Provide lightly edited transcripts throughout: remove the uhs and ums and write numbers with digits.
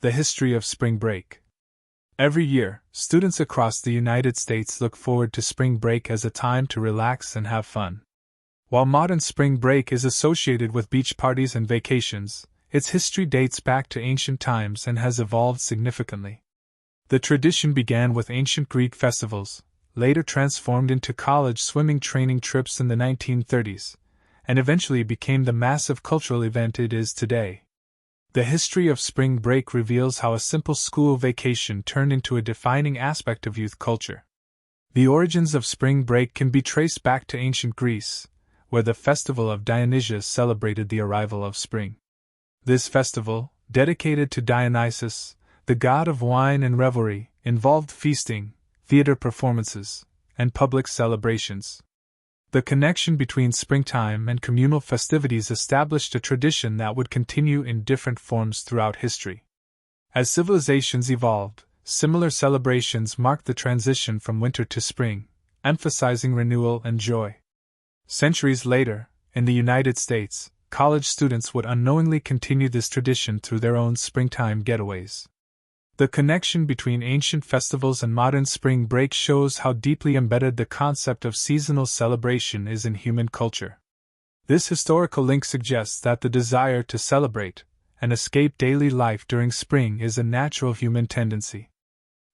The history of spring break. Every year, students across the United States look forward to spring break as a time to relax and have fun. While modern spring break is associated with beach parties and vacations, its history dates back to ancient times and has evolved significantly. The tradition began with ancient Greek festivals, later transformed into college swimming training trips in the 1930s, and eventually became the massive cultural event it is today. The history of spring break reveals how a simple school vacation turned into a defining aspect of youth culture. The origins of spring break can be traced back to ancient Greece, where the festival of Dionysius celebrated the arrival of spring. This festival, dedicated to Dionysus, the god of wine and revelry, involved feasting, theater performances, and public celebrations. The connection between springtime and communal festivities established a tradition that would continue in different forms throughout history. As civilizations evolved, similar celebrations marked the transition from winter to spring, emphasizing renewal and joy. Centuries later, in the United States, college students would unknowingly continue this tradition through their own springtime getaways. The connection between ancient festivals and modern spring break shows how deeply embedded the concept of seasonal celebration is in human culture. This historical link suggests that the desire to celebrate and escape daily life during spring is a natural human tendency.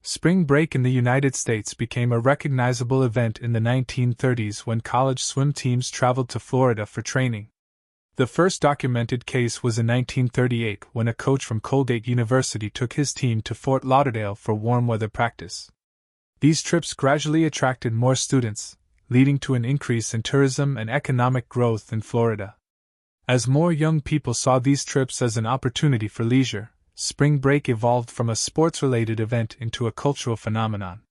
Spring break in the United States became a recognizable event in the 1930s when college swim teams traveled to Florida for training. The first documented case was in 1938 when a coach from Colgate University took his team to Fort Lauderdale for warm weather practice. These trips gradually attracted more students, leading to an increase in tourism and economic growth in Florida. As more young people saw these trips as an opportunity for leisure, spring break evolved from a sports-related event into a cultural phenomenon.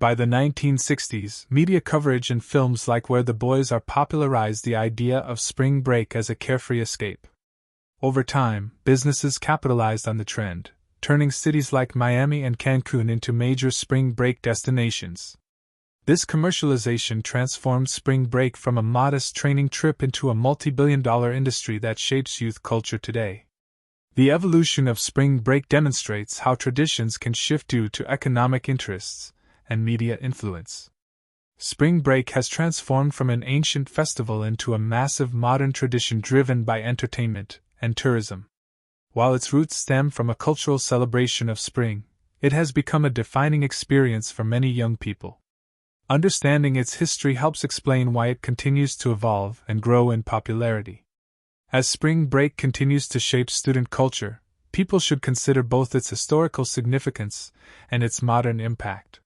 By the 1960s, media coverage and films like Where the Boys Are popularized the idea of spring break as a carefree escape. Over time, businesses capitalized on the trend, turning cities like Miami and Cancun into major spring break destinations. This commercialization transformed spring break from a modest training trip into a multi-billion-dollar industry that shapes youth culture today. The evolution of spring break demonstrates how traditions can shift due to economic interests and media influence. Spring break has transformed from an ancient festival into a massive modern tradition driven by entertainment and tourism. While its roots stem from a cultural celebration of spring, it has become a defining experience for many young people. Understanding its history helps explain why it continues to evolve and grow in popularity. As spring break continues to shape student culture, people should consider both its historical significance and its modern impact.